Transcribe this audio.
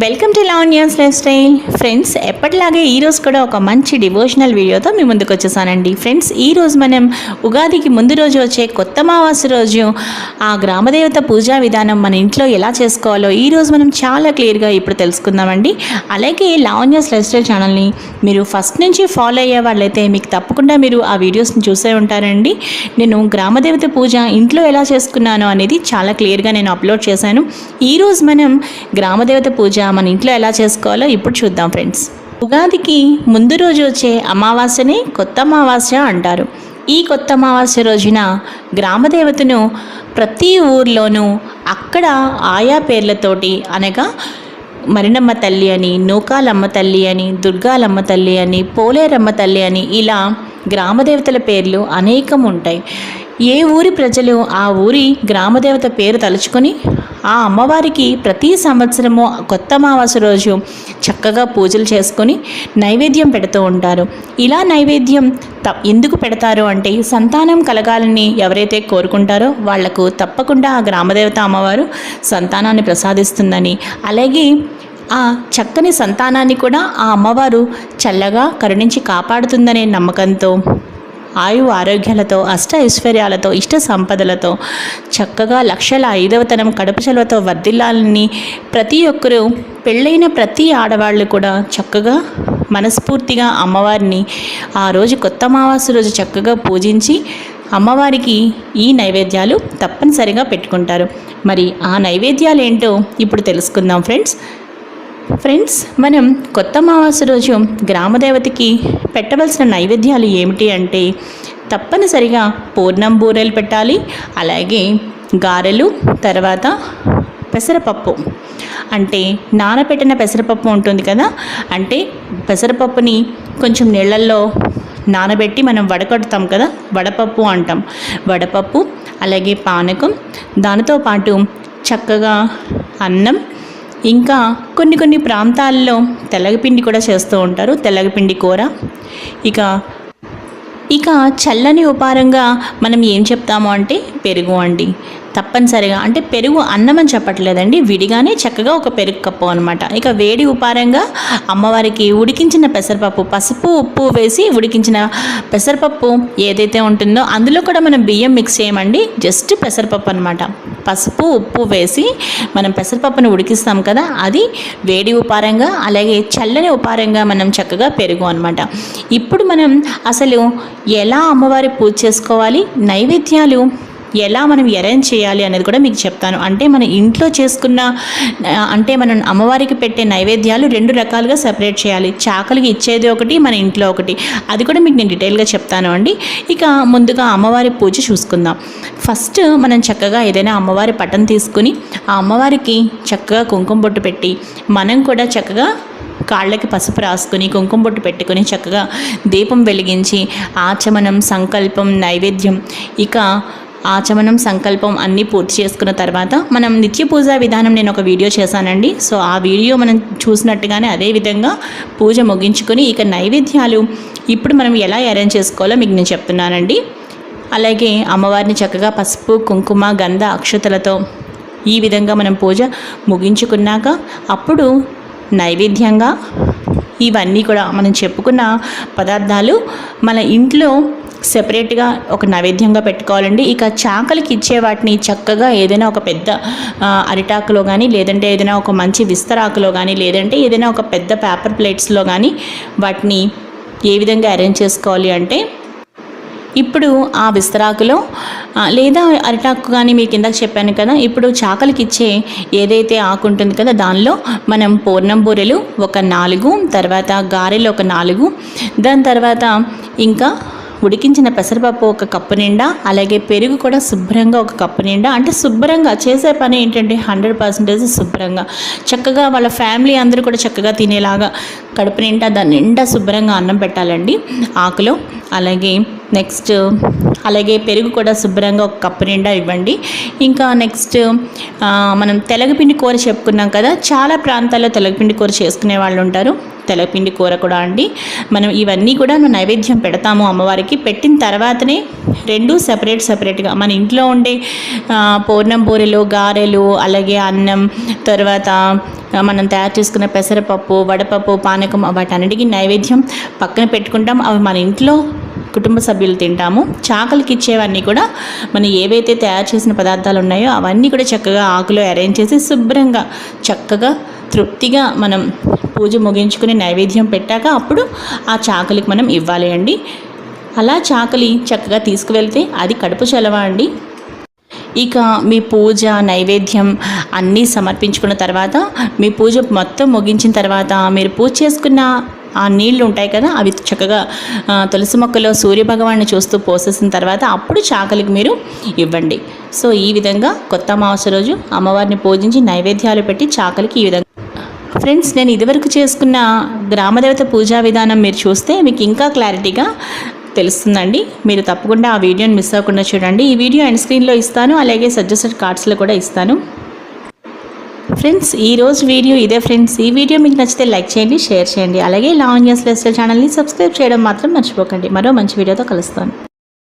Welcome to Lavanya's life style. Friends, ఎప్పటిలాగే ఈరోజు కూడా ఒక మంచి డివోషనల్ వీడియోతో మీ ముందుకు వచ్చేసానండి. ఫ్రెండ్స్, ఈరోజు మనం ఉగాదికి ముందు రోజు వచ్చే కొత్త అమావాస్య రోజు ఆ గ్రామదేవత పూజా విధానం మన ఇంట్లో ఎలా చేసుకోవాలో ఈరోజు మనం చాలా క్లియర్గా ఇప్పుడు తెలుసుకుందామండి. అలాగే లావణ్యాస్ లైఫ్ స్టైల్ ఛానల్ని మీరు ఫస్ట్ నుంచి ఫాలో అయ్యే వాళ్ళైతే మీకు తప్పకుండా మీరు ఆ వీడియోస్ని చూసే ఉంటారండి. నేను గ్రామదేవత పూజ ఇంట్లో ఎలా చేసుకున్నాను అనేది చాలా క్లియర్గా నేను అప్లోడ్ చేశాను. ఈరోజు మనం గ్రామదేవత పూజ మన ఇంట్లో ఎలా చేసుకోవాలో ఇప్పుడు చూద్దాం. ఫ్రెండ్స్, ఉగాదికి ముందు రోజు వచ్చే అమావాస్యని కొత్త అమావాస్య అంటారు. ఈ కొత్త అమావాస్య రోజున గ్రామదేవతను ప్రతి ఊర్లోనూ అక్కడ ఆయా పేర్లతోటి, అనగా మరినమ్మ తల్లి అని, నూకాలమ్మ తల్లి అని, దుర్గాలమ్మ తల్లి అని, పోలేరమ్మ తల్లి అని, ఇలా గ్రామదేవతల పేర్లు అనేకం ఉంటాయి. ఏ ఊరి ప్రజలు ఆ ఊరి గ్రామదేవత పేరు తలుచుకొని ఆ అమ్మవారికి ప్రతి సంవత్సరము కొత్త అమావాస్య రోజు చక్కగా పూజలు చేసుకొని నైవేద్యం పెడుతూ ఉంటారు. ఇలా నైవేద్యం ఎందుకు పెడతారు అంటే, సంతానం కలగాలని ఎవరైతే కోరుకుంటారో వాళ్లకు తప్పకుండా ఆ గ్రామదేవత అమ్మవారు సంతానాన్ని ప్రసాదిస్తుందని, అలాగే ఆ చక్కని సంతానాన్ని కూడా ఆ అమ్మవారు చల్లగా కరుణించి కాపాడుతుందనే నమ్మకంతో, ఆయు ఆరోగ్యాలతో, అష్ట ఐశ్వర్యాలతో, ఇష్ట సంపదలతో చక్కగా లక్షల 5వతనం కడుపు చలవతో వర్ధిల్లాలని ప్రతి ఒక్కరూ, పెళ్ళైన ప్రతి ఆడవాళ్ళు కూడా చక్కగా మనస్ఫూర్తిగా అమ్మవారిని ఆ రోజు కొత్త అమావాస్య రోజు చక్కగా పూజించి అమ్మవారికి ఈ నైవేద్యాలు తప్పనిసరిగా పెట్టుకుంటారు. మరి ఆ నైవేద్యాలు ఏంటో ఇప్పుడు తెలుసుకుందాం. ఫ్రెండ్స్, మనం కొత్త అమావాస్య రోజు గ్రామదేవతకి పెట్టవలసిన నైవేద్యాలు ఏమిటి అంటే, తప్పనిసరిగా పూర్ణం బూరెలు పెట్టాలి, అలాగే గారెలు, తర్వాత పెసరపప్పు, అంటే నానబెట్టిన పెసరపప్పు ఉంటుంది కదా, అంటే పెసరపప్పుని కొంచెం నీళ్ళల్లో నానబెట్టి మనం వడకడతాం కదా, వడపప్పు అంటాం. వడపప్పు, అలాగే పానకం, దానితో పాటు చక్కగా అన్నం, ఇంకా కొన్ని ప్రాంతాల్లో తెల్లగపిండి కూడా చేస్తూ ఉంటారు, తెల్లగపిండి కూర. ఇక చల్లని ఉపారంగా మనం ఏం చెప్తాము అంటే పెరుగు అండి. తప్పనిసరిగా, అంటే పెరుగు అన్నం అని చెప్పట్లేదండి, విడిగానే చక్కగా ఒక పెరుగు కప్పు అనమాట. ఇక వేడి ఉపారంగా అమ్మవారికి ఉడికించిన పెసరపప్పు, పసుపు ఉప్పు వేసి ఉడికించిన పెసరపప్పు ఏదైతే ఉంటుందో అందులో కూడా మనం బియ్యం మిక్స్ చేయమండి, జస్ట్ పెసరపప్పు అనమాట. పసుపు ఉప్పు వేసి మనం పెసరపప్పును ఉడికిస్తాం కదా, అది వేడి ఉపారంగా, అలాగే చల్లని ఉపారంగా మనం చక్కగా పెరుగు అనమాట. ఇప్పుడు మనం అసలు ఎలా అమ్మవారి పూజ చేసుకోవాలి, నైవేద్యాలు ఎలా మనం అరేంజ్ చేయాలి అనేది కూడా మీకు చెప్తాను. అంటే మన ఇంట్లో చేసుకున్న, అంటే మనం అమ్మవారికి పెట్టే నైవేద్యాలు 2 రకాలుగా సెపరేట్ చేయాలి. చాకలికి ఇచ్చేది ఒకటి, మన ఇంట్లో ఒకటి. అది కూడా మీకు నేను డీటెయిల్గా చెప్తాను అండి. ఇక ముందుగా అమ్మవారి పూజ చూసుకుందాం. ఫస్ట్ మనం చక్కగా ఏదైనా అమ్మవారి పటం తీసుకుని ఆ అమ్మవారికి చక్కగా కుంకుమ బొట్టు పెట్టి, మనం కూడా చక్కగా కాళ్ళకి పసుపు రాసుకొని కుంకుమ బొట్టు పెట్టుకొని చక్కగా దీపం వెలిగించి ఆచమనం, సంకల్పం, నైవేద్యం, ఇక ఆచమనం, సంకల్పం అన్నీ పూర్తి చేసుకున్న తర్వాత మనం నిత్య పూజా విధానం నేను ఒక వీడియో చేశానండి. సో ఆ వీడియో మనం చూసినట్టుగానే అదే విధంగా పూజ ముగించుకొని ఇక నైవేద్యాలు ఇప్పుడు మనం ఎలా అరేంజ్ చేసుకోవాలో మీకు నేను చెప్తున్నానండి. అలాగే అమ్మవారిని చక్కగా పసుపు, కుంకుమ, గంధ, అక్షతలతో ఈ విధంగా మనం పూజ ముగించుకున్నాక అప్పుడు నైవేద్యంగా ఇవన్నీ కూడా మనం చెప్పుకున్న పదార్థాలు మన ఇంట్లో సెపరేట్గా ఒక నైవేద్యంగా పెట్టుకోవాలండి. ఇక చాకలికి ఇచ్చే వాటిని చక్కగా ఏదైనా ఒక పెద్ద అరిటాకులో కానీ, లేదంటే ఏదైనా ఒక మంచి విస్తరాకులో కానీ, లేదంటే ఏదైనా ఒక పెద్ద పేపర్ ప్లేట్స్లో కానీ వాటిని ఏ విధంగా అరేంజ్ చేసుకోవాలి అంటే, ఇప్పుడు ఆ విస్తరాకులో లేదా అరిటాకు కానీ మీకు ఇందాక చెప్పాను కదా, ఇప్పుడు చాకలికి ఇచ్చే ఏదైతే ఆకు ఉంటుంది కదా దానిలో మనం పూర్ణం బూరెలు ఒక 4, తర్వాత గారెలు ఒక 4, దాని తర్వాత ఇంకా ఉడికించిన పెసరపప్పు ఒక కప్పు నిండా, అలాగే పెరుగు కూడా శుభ్రంగా ఒక కప్పు నిండా. అంటే శుభ్రంగా చేసే పని ఏంటంటే 100% శుభ్రంగా చక్కగా వాళ్ళ ఫ్యామిలీ అందరూ కూడా చక్కగా తినేలాగా కడుపు నిండా దాని నిండా శుభ్రంగా అన్నం పెట్టాలండి ఆకులో. అలాగే నెక్స్ట్ అలాగే పెరుగు కూడా శుభ్రంగా ఒక కప్పు నిండా ఇవ్వండి. ఇంకా నెక్స్ట్ మనం తెలగపిండి కూర చెప్పుకున్నాం కదా, చాలా ప్రాంతాల్లో తెలగపిండి కూర చేసుకునే వాళ్ళు ఉంటారు. తెలగపిండి కూర కూడా అండి మనం ఇవన్నీ కూడా నైవేద్యం పెడతాము అమ్మవారికి. పెట్టిన తర్వాతనే రెండు సపరేట్గా మన ఇంట్లో ఉండే పూర్ణం బూరెలు, గారెలు, అలాగే అన్నం, తర్వాత మనం తయారు చేసుకున్న పెసరపప్పు, వడపప్పు, పానకం వాటన్నిటికీ నైవేద్యం పక్కన పెట్టుకుంటాం. అవి మన ఇంట్లో కుటుంబ సభ్యులు తింటాము. చాకలికి ఇచ్చేవన్నీ కూడా మనం ఏవైతే తయారు చేసిన పదార్థాలు ఉన్నాయో అవన్నీ కూడా చక్కగా ఆకులో అరేంజ్ చేసి శుభ్రంగా చక్కగా తృప్తిగా మనం పూజ ముగించుకుని నైవేద్యం పెట్టాక అప్పుడు ఆ చాకలికి మనం ఇవ్వాలి అండి. అలా చాకలి చక్కగా తీసుకువెళ్తే అది కడుపు చలవ అండి. ఇక మీ పూజ నైవేద్యం అన్నీ సమర్పించుకున్న తర్వాత మీ పూజ మొత్తం ముగించిన తర్వాత మీరు పూజ చేసుకున్న ఆ నీళ్లు ఉంటాయి కదా, అవి చక్కగా తులసి మొక్కలో సూర్యభగవాన్ని చూస్తూ పోసేసిన తర్వాత అప్పుడు చాకలికి మీరు ఇవ్వండి. సో ఈ విధంగా కొత్త అమావాస్య రోజు అమ్మవారిని పూజించి నైవేద్యాలు పెట్టి చాకలికి ఈ విధంగా. ఫ్రెండ్స్, నేను ఇదివరకు చేసుకున్న గ్రామదేవత పూజా విధానం మీరు చూస్తే మీకు ఇంకా క్లారిటీగా తెలుస్తుందండి. మీరు తప్పకుండా ఆ వీడియోని మిస్ అవ్వకుండా చూడండి. ఈ వీడియో ఎండ్ స్క్రీన్లో ఇస్తాను, అలాగే సజెస్టెడ్ కార్డ్స్లో కూడా ఇస్తాను. ఫ్రెండ్స్, ఈరోజు వీడియో ఇదే ఫ్రెండ్స్. ఈ వీడియో మీకు నచ్చితే లైక్ చేయండి, షేర్ చేయండి, అలాగే లావణ్యాస్ లైఫ్ స్టైల్ ఛానల్ని సబ్స్క్రైబ్ చేయడం మాత్రం మర్చిపోకండి. మరో మంచి వీడియోతో కలుస్తాను.